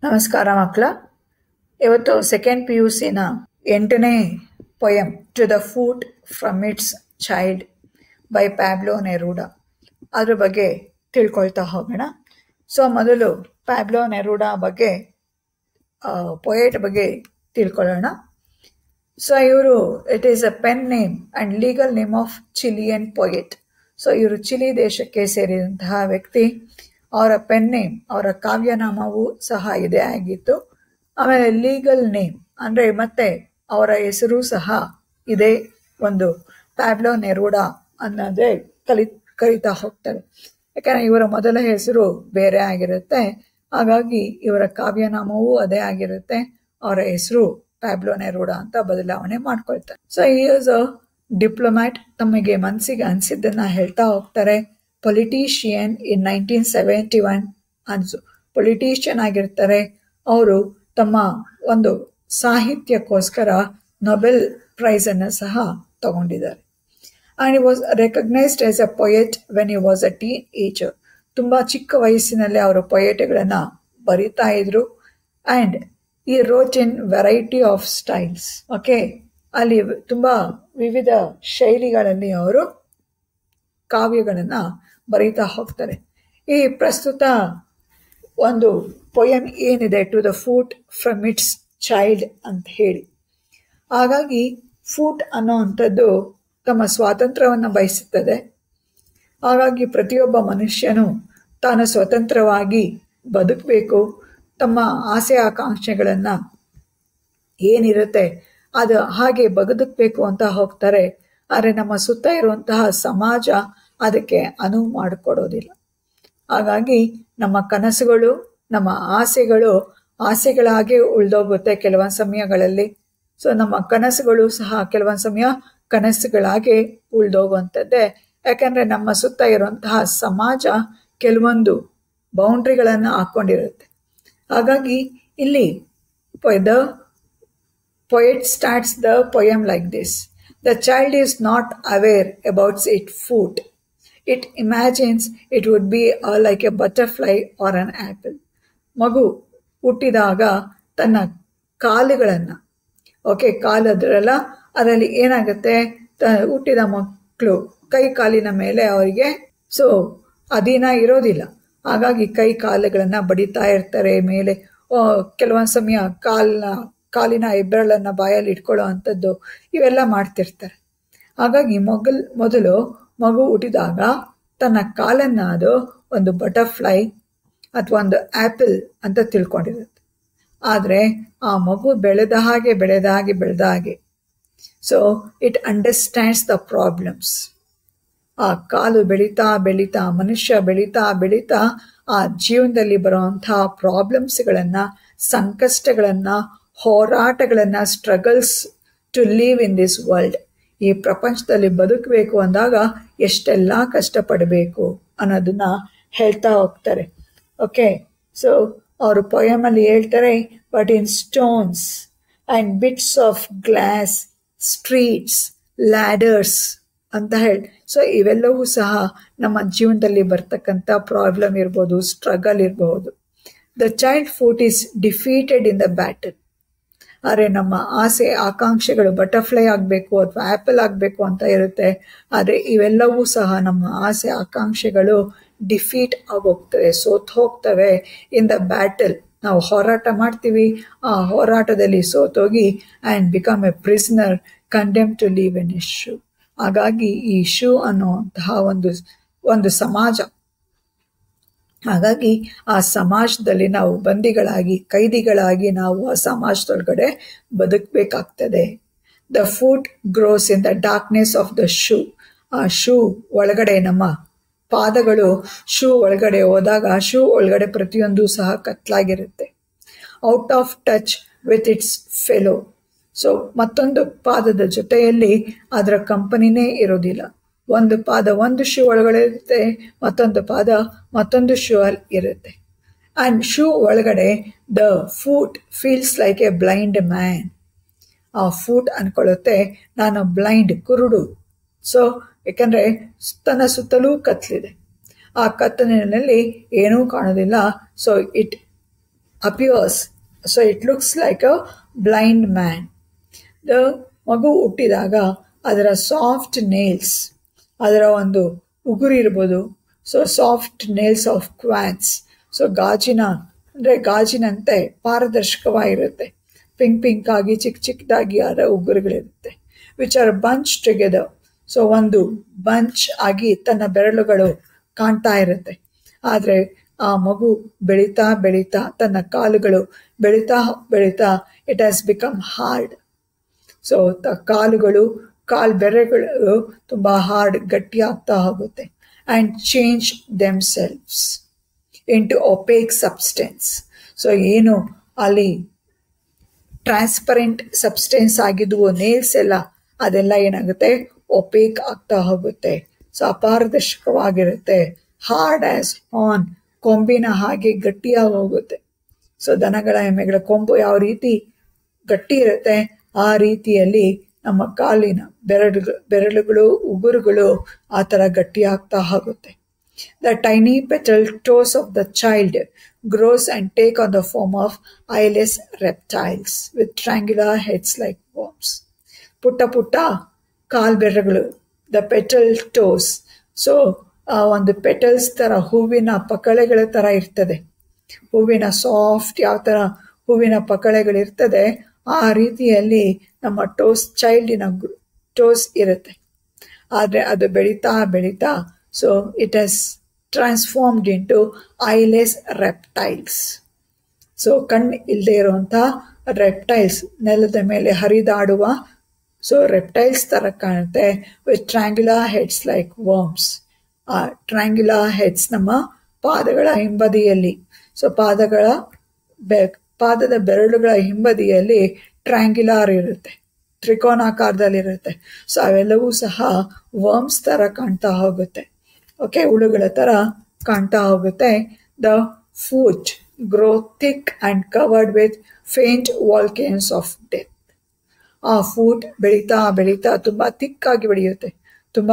ನಮಸ್ಕಾರ ಮಕ್ಕಳ. ಇವತ್ತು ಸೆಕೆಂಡ್ ಪಿ ಯು ಸಿನ 8ನೇ poem to the foot from its child by Pablo Neruda ಅದ್ರ ಬಗ್ಗೆ ತಿಳ್ಕೊಳ್ತಾ ಹೋಗೋಣ. ಸೊ ಮೊದಲು ಪ್ಯಾಬ್ಲೋ ನೆರೂಡ ಬಗ್ಗೆ ಪೊಯೆಟ್ ಬಗ್ಗೆ ತಿಳ್ಕೊಳ್ಳೋಣ. ಸೊ ಇವರು it is a pen name and legal name of Chilean poet. So ಇವರು ಚಿಲಿ ದೇಶಕ್ಕೆ ಸೇರಿದಂತಹ ವ್ಯಕ್ತಿ. ಅವರ ಪೆನ್ ನೇಮ್, ಅವರ ಕಾವ್ಯನಾಮವೂ ಸಹ ಇದೇ ಆಗಿತ್ತು. ಆಮೇಲೆ ಲೀಗಲ್ ನೇಮ್ ಅಂದರೆ ಮತ್ತೆ ಅವರ ಹೆಸರು ಸಹ ಇದೇ ಒಂದು ಪ್ಯಾಬ್ಲೋ ನೆರೂಡ ಅನ್ನೋದೇ ಕರೀತಾ ಹೋಗ್ತಾರೆ. ಯಾಕಂದರೆ ಇವರ ಮೊದಲ ಹೆಸರು ಬೇರೆ ಆಗಿರುತ್ತೆ, ಹಾಗಾಗಿ ಇವರ ಕಾವ್ಯನಾಮವೂ ಅದೇ ಆಗಿರುತ್ತೆ. ಅವರ ಹೆಸರು ಪ್ಯಾಬ್ಲೋ ನೆರೂಡ ಅಂತ ಬದಲಾವಣೆ ಮಾಡ್ಕೊಳ್ತಾರೆ. ಸೊ ಈ ಈಸ್ ಅ ಡಿಪ್ಲೊಮ್ಯಾಟ್. ತಮಗೆ ಮನಸ್ಸಿಗೆ ಅನಿಸಿದ್ದನ್ನು ಹೇಳ್ತಾ ಹೋಗ್ತಾರೆ. ಪೊಲಿಟಿಷಿಯನ್ ಇನ್ 1971 ಅನ್ಸು ಪೊಲಿಟಿಷಿಯನ್ ಆಗಿರ್ತಾರೆ. ಅವರು ತಮ್ಮ ಒಂದು ಸಾಹಿತ್ಯಕ್ಕೋಸ್ಕರ ನೊಬೆಲ್ ಪ್ರೈಸನ್ನು ಸಹ ತಗೊಂಡಿದ್ದಾರೆ. And he was recognised as a poet when he was a teenager. ತುಂಬ ಚಿಕ್ಕ ವಯಸ್ಸಿನಲ್ಲಿ ಅವರು ಪೊಯೆಟ್ಗಳನ್ನು ಬರಿತಾ ಇದ್ರು. And he wrote in variety of styles. Okay, ಅಲ್ಲಿ ತುಂಬ ವಿವಿಧ ಶೈಲಿಗಳಲ್ಲಿ ಅವರು ಕಾವ್ಯಗಳನ್ನು ಬರೀತಾ ಹೋಗ್ತಾರೆ. ಈ ಪ್ರಸ್ತುತ ಒಂದು ಪೊಯಮ್ ಏನಿದೆ, to the foot from its child ಅಂತ ಹೇಳಿ, ಹಾಗಾಗಿ ಫೂಟ್ ಅನ್ನೋ ಅಂಥದ್ದು ತಮ್ಮ ಸ್ವಾತಂತ್ರ್ಯವನ್ನು ಬಯಸುತ್ತದೆ. ಹಾಗಾಗಿ ಪ್ರತಿಯೊಬ್ಬ ಮನುಷ್ಯನು ತಾನು ಸ್ವತಂತ್ರವಾಗಿ ಬದುಕಬೇಕು, ತಮ್ಮ ಆಸೆ ಆಕಾಂಕ್ಷೆಗಳನ್ನು ಏನಿರುತ್ತೆ ಅದು ಹಾಗೆ ಬದುಕಬೇಕು ಅಂತ ಹೋಗ್ತಾರೆ. ಆದರೆ ನಮ್ಮ ಸುತ್ತ ಇರುವಂತಹ ಸಮಾಜ ಅದಕ್ಕೆ ಅನುವು ಮಾಡಿಕೊಡೋದಿಲ್ಲ. ಹಾಗಾಗಿ ನಮ್ಮ ಕನಸುಗಳು, ನಮ್ಮ ಆಸೆಗಳಾಗೆ ಉಳಿದೋಗುತ್ತೆ ಕೆಲವೊಂದು ಸಮಯಗಳಲ್ಲಿ. ಸೊ ನಮ್ಮ ಕನಸುಗಳು ಸಹ ಕೆಲವೊಂದು ಸಮಯ ಕನಸುಗಳಾಗೆ ಉಳಿದೋಗುವಂಥದ್ದೇ. ಯಾಕಂದರೆ ನಮ್ಮ ಸುತ್ತ ಇರುವಂತಹ ಸಮಾಜ ಕೆಲವೊಂದು ಬೌಂಡ್ರಿಗಳನ್ನು ಹಾಕ್ಕೊಂಡಿರುತ್ತೆ. ಹಾಗಾಗಿ ಇಲ್ಲಿ the poet starts the poem like this. The child is not aware about its foot. It imagines it would be like a butterfly or an apple. ಮಗು ಹುಟ್ಟಿದಾಗ ತನ್ನ ಕಾಲುಗಳನ್ನು, ಕಾಲದ್ರಲ್ಲ, ಅದರಲ್ಲಿ ಏನಾಗುತ್ತೆ, ಹುಟ್ಟಿದ ಮಕ್ಕಳು ಕೈ ಕಾಲಿನ ಮೇಲೆ ಅವರಿಗೆ ಅಧೀನ ಇರೋದಿಲ್ಲ. ಹಾಗಾಗಿ ಕೈ ಕಾಲುಗಳನ್ನು ಬಡಿತಾ ಇರ್ತಾರೆ ಮೇಲೆ. ಕೆಲವೊಂದು ಸಮಯ ಕಾಲಿನ ಹೆಬ್ಬೆರಳನ್ನು ಬಾಯಲ್ಲಿ ಇಟ್ಕೊಳ್ಳೋ ಅಂಥದ್ದು ಇವೆಲ್ಲ ಮಾಡ್ತಿರ್ತಾರೆ. ಹಾಗಾಗಿ ಮೊದಲು ಮಗು ಹುಟ್ಟಿದಾಗ ತನ್ನ ಕಾಲನ್ನು ಅದು ಒಂದು ಬಟರ್ಫ್ಲೈ ಅಥವಾ ಒಂದು ಆ್ಯಪಲ್ ಅಂತ ತಿಳ್ಕೊಂಡಿರುತ್ತೆ. ಆದರೆ ಆ ಮಗು ಬೆಳೆದ ಹಾಗೆ so it understands the problems. ಆ ಕಾಲು ಬೆಳೀತಾ ಮನುಷ್ಯ ಬೆಳೀತಾ ಆ ಜೀವನದಲ್ಲಿ ಬರುವಂತಹ ಪ್ರಾಬ್ಲಮ್ಸ್ಗಳನ್ನು, ಸಂಕಷ್ಟಗಳನ್ನು, ಹೋರಾಟಗಳನ್ನು, struggles to live in this world, ಈ ಪ್ರಪಂಚದಲ್ಲಿ ಬದುಕಬೇಕು ಅಂದಾಗ ಎಷ್ಟೆಲ್ಲ ಕಷ್ಟಪಡಬೇಕು ಅನ್ನೋದನ್ನ ಹೇಳ್ತಾ ಹೋಗ್ತಾರೆ. ಓಕೆ, ಸೊ ಅವರು ಪೊಯಮಲ್ಲಿ ಹೇಳ್ತಾರೆ, but in stones and bits of glass, streets, ladders ಅಂತ ಹೇಳಿ. ಸೊ ಇವೆಲ್ಲವೂ ಸಹ ನಮ್ಮ ಜೀವನದಲ್ಲಿ ಬರ್ತಕ್ಕಂಥ ಪ್ರಾಬ್ಲಮ್ ಇರ್ಬೋದು, ಸ್ಟ್ರಗಲ್ ಇರಬಹುದು. The child foot is defeated in the battle. ಆದರೆ ನಮ್ಮ ಆಸೆ ಆಕಾಂಕ್ಷೆಗಳು ಬಟರ್ಫ್ಲೈ ಆಗಬೇಕು ಅಥವಾ ಆ್ಯಪಲ್ ಆಗಬೇಕು ಅಂತ ಇರುತ್ತೆ. ಆದರೆ ಇವೆಲ್ಲವೂ ಸಹ ನಮ್ಮ ಆಸೆ ಆಕಾಂಕ್ಷೆಗಳು ಡಿಫೀಟ್ ಆಗೋಗ್ತವೆ, ಸೋತು ಹೋಗ್ತವೆ ಇನ್ ದ ಬ್ಯಾಟಲ್. ನಾವು ಹೋರಾಟ ಮಾಡ್ತೀವಿ, ಆ ಹೋರಾಟದಲ್ಲಿ ಸೋತೋಗಿ and become a prisoner condemn to live in a shoe. ಹಾಗಾಗಿ ಈ ಶೂ ಅನ್ನುವಂತಹ ಒಂದು ಸಮಾಜ, ಹಾಗಾಗಿ ಆ ಸಮಾಜದಲ್ಲಿ ನಾವು ಕೈದಿಗಳಾಗಿ ನಾವು ಆ ಸಮಾಜದೊಳಗಡೆ ಬದುಕಬೇಕಾಗ್ತದೆ. The foot grows in the darkness of the shoe. ಆ ಶೂ ಒಳಗಡೆ, ನಮ್ಮ ಪಾದಗಳು ಶೂ ಒಳಗಡೆ ಹೋದಾಗ ಶೂ ಒಳಗಡೆ ಪ್ರತಿಯೊಂದು ಸಹ ಕತ್ಲಾಗಿರುತ್ತೆ. Out of touch with its fellow. So ಮತ್ತೊಂದು ಪಾದದ ಜೊತೆಯಲ್ಲಿ ಅದರ ಕಂಪನಿನೇ ಇರೋದಿಲ್ಲ. ಒಂದು ಪಾದ ಒಂದು ಶೂ ಒಳಗಡೆ ಇರುತ್ತೆ, ಮತ್ತೊಂದು ಪಾದ ಮತ್ತೊಂದು ಶೂ ಅಲ್ಲಿ ಇರುತ್ತೆ. ಆ್ಯಂಡ್ ಶೂ ಒಳಗಡೆ the foot feels like A blind man. ಆ ಫೂಟ್ ಅಂದ್ಕೊಳ್ಳುತ್ತೆ, ನಾನು ಬ್ಲೈಂಡ್, ಕುರುಡು. ಸೊ ಯಾಕಂದರೆ ತನ್ನ ಸುತ್ತಲೂ ಕತ್ತಲಿದೆ, ಆ ಕತ್ತಲಿನಲ್ಲಿ ಏನೂ ಕಾಣೋದಿಲ್ಲ. So it appears. So it looks like a blind man. The ಮಗು ಹುಟ್ಟಿದಾಗ ಅದರ ಸಾಫ್ಟ್ ನೇಲ್ಸ್, ಅದರ ಒಂದು ಉಗುರು ಇರ್ಬೋದು. So soft nails of quartz. So ಗಾಜಿನಂತೆ ಪಾರದರ್ಶಕವಾಗಿರುತ್ತೆ. ಪಿಂಕ್ ಆಗಿ ಚಿಕ್ಕದಾಗಿ ಅದರ ಉಗುರುಗಳಿರುತ್ತೆ. Which are bunch together. So ಒಂದು ಬಂಚ್ ಆಗಿ ತನ್ನ ಬೆರಳುಗಳು ಕಾಣ್ತಾ ಇರುತ್ತೆ. ಆದರೆ ಆ ಮಗು ಬೆಳೀತಾ ತನ್ನ ಕಾಲುಗಳು ಬೆಳೀತಾ it has become hard. So ಕಾಲು ಬೆರಳುಗಳು ತುಂಬ ಹಾರ್ಡ್, ಗಟ್ಟಿ ಆಗ್ತಾ ಹೋಗುತ್ತೆ. And change themselves into opaque substance. So ಏನು ಅಲ್ಲಿ ಟ್ರಾನ್ಸ್ಪರೆಂಟ್ ಸಬ್ಸ್ಟೆನ್ಸ್ ಆಗಿದ್ವು ನೇಲ್ಸ್ ಎಲ್ಲ, ಅದೆಲ್ಲ ಏನಾಗುತ್ತೆ, ಒಪೇಕ್ ಆಗ್ತಾ ಹೋಗುತ್ತೆ. ಸೊ ಅಪಾರದರ್ಶಕವಾಗಿರುತ್ತೆ. ಹಾರ್ಡ್ ಆಸ್ ಆನ್, ಕೊಂಬಿನ ಹಾಗೆ ಗಟ್ಟಿಯಾಗಿ ಹೋಗುತ್ತೆ. ಸೊ ದನಗಳ ಎಮ್ಮೆಗಳ ಕೊಂಬು ಯಾವ ರೀತಿ ಗಟ್ಟಿ ಇರುತ್ತೆ, ಆ ರೀತಿಯಲ್ಲಿ ನಮ್ಮ ಕಾಲಿನ ಬೆರಳುಗಳು ಉಗುರುಗಳು ಆ ಥರ ಗಟ್ಟಿ ಆಗ್ತಾ ಹೋಗುತ್ತೆ. The tiny petal toes of the child grows and take on the form of eyeless reptiles with triangular heads like worms. ಪುಟ್ಟ ಕಾಲ್ ಬೆರಳುಗಳು, ದ ಪೆಟಲ್ ಟೋಸ್. ಸೊ ಒಂದು ಪೆಟಲ್ಸ್ ಥರ, ಹೂವಿನ ಪಕಳೆಗಳ ಥರ ಇರ್ತದೆ. ಹೂವಿನ ಸಾಫ್ಟ್ ಯಾವ ಥರ ಹೂವಿನ ಪಕಳೆಗಳಿರ್ತದೆ, ಆ ರೀತಿಯಲ್ಲಿ ನಮ್ಮ ಚೈಲ್ಡಿನ ಟೋಸ್ ಇರುತ್ತೆ. ಆದರೆ ಅದು ಬೆಳೀತಾ so it has transformed into eyeless reptiles. So ಕಣ್ಣು ಇಲ್ಲದೆ ಇರುವಂಥ ರೆಪ್ಟೈಲ್ಸ್, ನೆಲದ ಮೇಲೆ ಹರಿದಾಡುವ ಸೊ ರೆಪ್ಟೈಲ್ಸ್ ಥರ ಕಾಣುತ್ತೆ. With triangular heads like worms. ಆ ಟ್ರ್ಯಾಂಗ್ಯುಲರ್ ಹೆಡ್ಸ್ ನಮ್ಮ ಪಾದಗಳ ಹಿಂಬದಿಯಲ್ಲಿ, ಸೊ ಪಾದದ ಬೆರಳುಗಳ ಹಿಂಬದಿಯಲ್ಲಿ ಟ್ರ್ಯಾಂಗ್ಯುಲಾರ್ ಇರುತ್ತೆ, ತ್ರಿಕೋನಾಕಾರದಲ್ಲಿರುತ್ತೆ. ಸೊ ಅವೆಲ್ಲವೂ ಸಹ ವರ್ಮ್ಸ್ ಥರ ಕಾಣ್ತಾ ಹೋಗುತ್ತೆ. ಓಕೆ, ಹುಳುಗಳ ಥರ ಕಾಣ್ತಾ ಹೋಗುತ್ತೆ. The foot grow thick and covered with faint volcanoes of death. ಆ ಫೂಟ್ ಬೆಳೀತಾ ತುಂಬ ಥಿಕ್ಕಾಗಿ ಬೆಳೆಯುತ್ತೆ, ತುಂಬ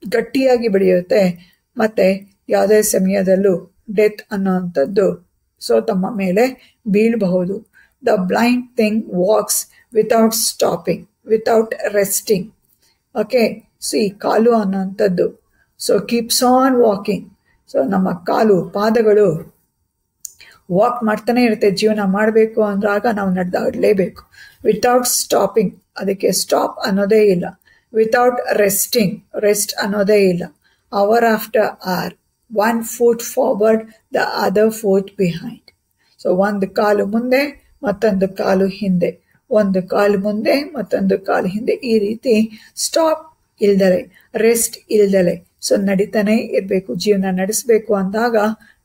ಗಟ್ಟಿಯಾಗಿ ಬೆಳೆಯುತ್ತೆ. ಮತ್ತು ಯಾವುದೇ ಸಮಯದಲ್ಲೂ ಡೆತ್ ಅನ್ನೋವಂಥದ್ದು ಸೊ ತಮ್ಮ ಮೇಲೆ ಬೀಳಬಹುದು. The blind thing walks without stopping, without resting. Okay, so ಈ ಕಾಲು ಅನ್ನೋವಂಥದ್ದು so keeps on walking. So ನಮ್ಮ ಪಾದಗಳು ವಾಕ್ ಮಾಡ್ತಾನೆ ಇರುತ್ತೆ. ಜೀವನ ಮಾಡಬೇಕು ಅಂದಾಗ ನಾವು ನಡೆದಾಡಲೇಬೇಕು. ವಿತೌಟ್ ಸ್ಟಾಪಿಂಗ್, ಅದಕ್ಕೆ ಸ್ಟಾಪ್ ಅನ್ನೋದೇ ಇಲ್ಲ. ವಿತೌಟ್ ರೆಸ್ಟಿಂಗ್, ರೆಸ್ಟ್ ಅನ್ನೋದೇ ಇಲ್ಲ. Hour after hour, one foot forward, the other foot behind. So ಒಂದು ಕಾಲು ಮುಂದೆ ಮತ್ತೊಂದು ಕಾಲು ಹಿಂದೆ, ಒಂದು ಕಾಲು ಮುಂದೆ ಮತ್ತೊಂದು ಕಾಲು ಹಿಂದೆ, ಈ ರೀತಿ ಸ್ಟಾಪ್ ಇಲ್ದಲೆ, ರೆಸ್ಟ್ ಇಲ್ದಲೆ ಸೊ ನಡೀತಾನೆ ಇರಬೇಕು. ಜೀವನ ನಡೆಸಬೇಕು ಅಂದಾಗ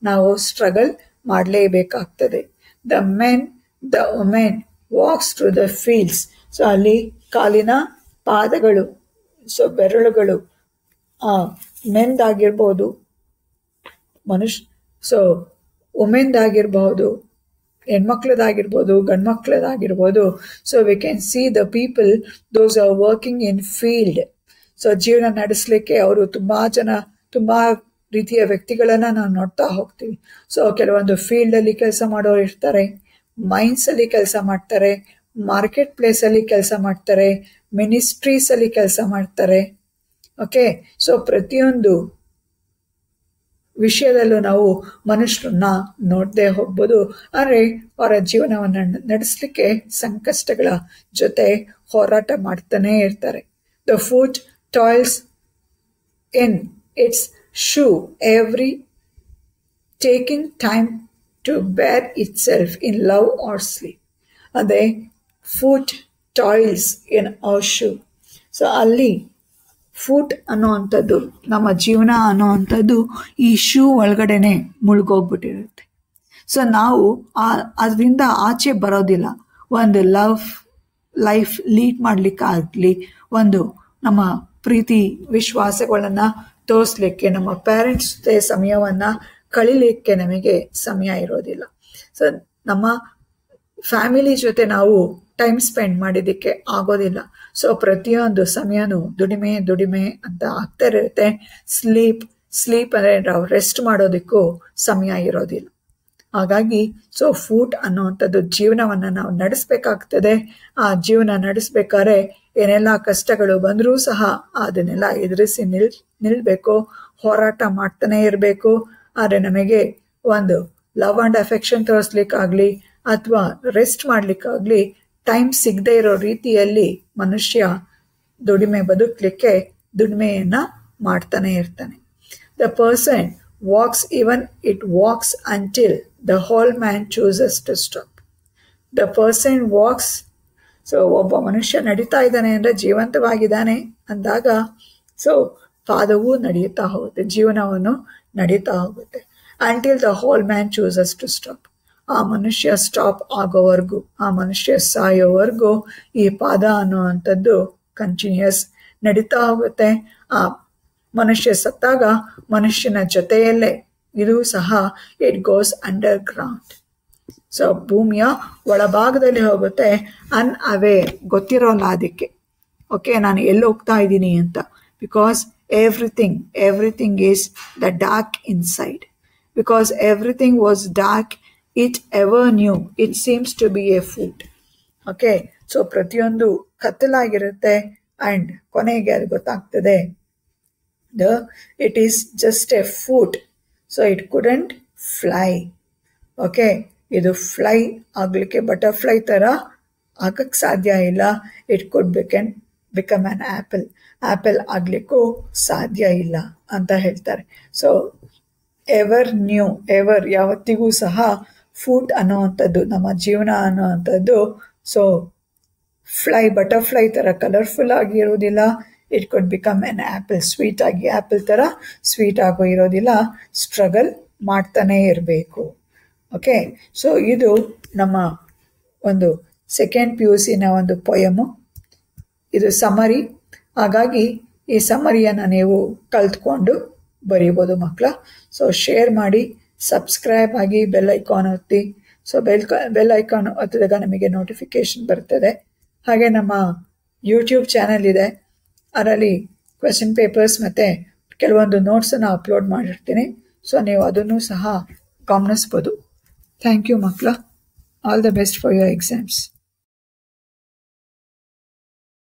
ನಾವು ಸ್ಟ್ರಗಲ್ ಮಾಡಲೇಬೇಕಾಗ್ತದೆ. The women walks through the fields. So ಅಲ್ಲಿ ಕಾಲಿನ ಪಾದಗಳು, ಸೊ ಬೆರಳುಗಳು ಮೆನ್ದಾಗಿರ್ಬೋದು, ಸೊ ವುಮೆನ್ದಾಗಿರ್ಬೋದು, ಹೆಣ್ಮಕ್ಳದಾಗಿರ್ಬೋದು, ಗಂಡ್ಮಕ್ಳದಾಗಿರ್ಬೋದು. So we can see the people those are working in field. So ಜೀವನ ನಡೆಸಲಿಕ್ಕೆ ಅವರು ತುಂಬ ರೀತಿಯ ವ್ಯಕ್ತಿಗಳನ್ನು ನಾವು ನೋಡ್ತಾ ಹೋಗ್ತೀವಿ. ಸೊ ಕೆಲವೊಂದು ಫೀಲ್ಡಲ್ಲಿ ಕೆಲಸ ಮಾಡೋರು ಇರ್ತಾರೆ, ಮೈನ್ಸಲ್ಲಿ ಕೆಲಸ ಮಾಡ್ತಾರೆ, ಮಾರ್ಕೆಟ್ ಪ್ಲೇಸಲ್ಲಿ ಕೆಲಸ ಮಾಡ್ತಾರೆ, ಮಿನಿಸ್ಟ್ರೀಸಲ್ಲಿ ಕೆಲಸ ಮಾಡ್ತಾರೆ. ಓಕೆ, ಸೊ ಪ್ರತಿಯೊಂದು ವಿಷಯದಲ್ಲೂ ನಾವು ಮನುಷ್ಯರನ್ನ ನೋಡದೆ ಹೋಗ್ಬೋದು. ಆದರೆ ಅವರ ಜೀವನವನ್ನು ನಡೆಸಲಿಕ್ಕೆ ಸಂಕಷ್ಟಗಳ ಜೊತೆ ಹೋರಾಟ ಮಾಡ್ತಾನೇ ಇರ್ತಾರೆ. The foot toils in its shoe every taking time to bear itself in love or sleep. ಅದೇ foot toils in our shoe. So ಅಲ್ಲಿ ಫೂಟ್ ಅನ್ನೋವಂಥದ್ದು, ನಮ್ಮ ಜೀವನ ಅನ್ನೋವಂಥದ್ದು ಈ ಶೂ ಒಳಗಡೆನೆ ಮುಳುಗೋಗ್ಬಿಟ್ಟಿರುತ್ತೆ. ಸೊ ನಾವು ಅದರಿಂದ ಆಚೆ ಬರೋದಿಲ್ಲ. ಒಂದು ಲೈಫ್ ಲೀಡ್ ಮಾಡಲಿಕ್ಕಾಗಲಿ, ಒಂದು ನಮ್ಮ ಪ್ರೀತಿ ವಿಶ್ವಾಸಗಳನ್ನು ತೋರಿಸ್ಲಿಕ್ಕೆ, ನಮ್ಮ ಪೇರೆಂಟ್ಸ್ ಜೊತೆ ಸಮಯವನ್ನು ಕಳೀಲಿಕ್ಕೆ ನಮಗೆ ಸಮಯ ಇರೋದಿಲ್ಲ. ಸೊ ನಮ್ಮ ಫ್ಯಾಮಿಲಿ ಜೊತೆ ನಾವು ಟೈಮ್ ಸ್ಪೆಂಡ್ ಮಾಡಿದ್ದಕ್ಕೆ ಆಗೋದಿಲ್ಲ. ಸೊ ಪ್ರತಿಯೊಂದು ಸಮಯನೂ ದುಡಿಮೆ ಅಂತ ಆಗ್ತಾ ಇರುತ್ತೆ. ಸ್ಲೀಪ್ ಅಂದರೆ ನಾವು ರೆಸ್ಟ್ ಮಾಡೋದಕ್ಕೂ ಸಮಯ ಇರೋದಿಲ್ಲ. ಹಾಗಾಗಿ ಸೊ ಫುಡ್ ಅನ್ನುವಂಥದ್ದು ಜೀವನವನ್ನು ನಾವು ನಡೆಸಬೇಕಾಗ್ತದೆ. ಆ ಜೀವನ ನಡೆಸಬೇಕಾದ್ರೆ ಏನೆಲ್ಲ ಕಷ್ಟಗಳು ಬಂದರೂ ಸಹ ಅದನ್ನೆಲ್ಲ ಎದುರಿಸಿ ನಿಲ್ಲಬೇಕು, ಹೋರಾಟ ಮಾಡ್ತಾನೆ ಇರಬೇಕು. ಆದರೆ ನಮಗೆ ಒಂದು ಲವ್ ಆ್ಯಂಡ್ ಅಫೆಕ್ಷನ್ ತೋರಿಸ್ಲಿಕ್ಕಾಗಲಿ ಅಥವಾ ರೆಸ್ಟ್ ಮಾಡಲಿಕ್ಕಾಗಲಿ ಟೈಮ್ ಸಿಗದೆ ಇರೋ ರೀತಿಯಲ್ಲಿ ಮನುಷ್ಯ ಬದುಕಲಿಕ್ಕೆ ದುಡಿಮೆಯನ್ನು ಮಾಡ್ತಾನೆ ಇರ್ತಾನೆ. The person walks even it walks until the whole man chooses to stop. The person walks, so ಒಬ್ಬ ಮನುಷ್ಯ ನಡೀತಾ ಇದ್ದಾನೆ ಅಂದರೆ ಜೀವಂತವಾಗಿದ್ದಾನೆ ಅಂದಾಗ ಸೊ ಪಾದವೂ ನಡೆಯುತ್ತಾ ಹೋಗುತ್ತೆ, ಜೀವನವನ್ನು ನಡೀತಾ ಹೋಗುತ್ತೆ. Until the whole man chooses to stop. ಆ ಮನುಷ್ಯ ಸ್ಟಾಪ್ ಆಗೋವರೆಗೂ, ಆ ಮನುಷ್ಯ ಸಾಯೋವರೆಗೂ ಈ ಪಾದ ಅನ್ನುವಂಥದ್ದು ಕಂಟಿನ್ಯೂಸ್ ನಡೀತಾ ಹೋಗುತ್ತೆ. ಆ ಮನುಷ್ಯ ಸತ್ತಾಗ ಮನುಷ್ಯನ ಜೊತೆಯಲ್ಲೇ ಇದು ಸಹ it goes under ground. So ಭೂಮಿಯ ಒಳಭಾಗದಲ್ಲಿ ಹೋಗುತ್ತೆ. ಅನ್ಅವೇರ್, ಗೊತ್ತಿರೋಲ್ಲ ಅದಕ್ಕೆ, ಓಕೆ ನಾನು ಎಲ್ಲಿ ಹೋಗ್ತಾ ಇದ್ದೀನಿ ಅಂತ. Because everything is the dark inside. Because everything was dark, it ever new it seems to be a food. Okay, so ಪ್ರತಿಯೊಂದು ಕತ್ತಲಾಗಿರುತ್ತೆ ಆ್ಯಂಡ್ ಕೊನೆಗೆ ಅದು ಗೊತ್ತಾಗ್ತದೆ it is just a food, so it couldn't fly. Okay, ಇದು fly ಆಗಲಿಕ್ಕೆ butterfly ಥರ ಆಗಕ್ಕೆ ಸಾಧ್ಯ ಇಲ್ಲ. It could become an apple ಆಗಲಿಕ್ಕೂ ಸಾಧ್ಯ ಇಲ್ಲ ಅಂತ ಹೇಳ್ತಾರೆ. ಸೊ ಎವರ್ ಯಾವತ್ತಿಗೂ ಸಹ ಫುಡ್ ಅನ್ನೋವಂಥದ್ದು, ನಮ್ಮ ಜೀವನ ಅನ್ನೋವಂಥದ್ದು ಸೊ ಬಟರ್ಫ್ಲೈ ಥರ ಕಲರ್ಫುಲ್ ಆಗಿ ಇರೋದಿಲ್ಲ. It could become an apple, sweet ಆಗಿ ಆ್ಯಪಲ್ ಥರ ಸ್ವೀಟ್ ಆಗೋ ಇರೋದಿಲ್ಲ, ಸ್ಟ್ರಗಲ್ ಮಾಡ್ತಾನೇ ಇರಬೇಕು. ಓಕೆ, ಸೊ ಇದು ನಮ್ಮ ಒಂದು ಸೆಕೆಂಡ್ PUC ಒಂದು ಪೊಯಮು, ಇದು ಸಮರಿ. ಹಾಗಾಗಿ ಈ ಸಮರಿಯನ್ನು ನೀವು ಕಲ್ತ್ಕೊಂಡು ಬರೀಬೋದು ಮಕ್ಕಳ. ಸೊ ಶೇರ್ ಮಾಡಿ, ಸಬ್ಸ್ಕ್ರೈಬ್ ಆಗಿ, ಬೆಲ್ ಐಕಾನ್ ಒತ್ತಿ. ಸೊ ಬೆಲ್ ಐಕಾನ್ ಒತ್ತಿದಾಗ ನಮಗೆ ನೋಟಿಫಿಕೇಶನ್ ಬರ್ತದೆ. ಹಾಗೆ ನಮ್ಮ ಯೂಟ್ಯೂಬ್ ಚಾನಲ್ ಇದೆ, ಅದರಲ್ಲಿ ಕ್ವೆಶ್ಚನ್ ಪೇಪರ್ಸ್ ಮತ್ತು ಕೆಲವೊಂದು ನೋಟ್ಸನ್ನು ಅಪ್ಲೋಡ್ ಮಾಡಿರ್ತೀನಿ. ಸೊ ನೀವು ಅದನ್ನು ಸಹ ಗಮನಿಸ್ಬೋದು. ಥ್ಯಾಂಕ್ ಯು ಮಕ್ಕಳ. All the best for your exams.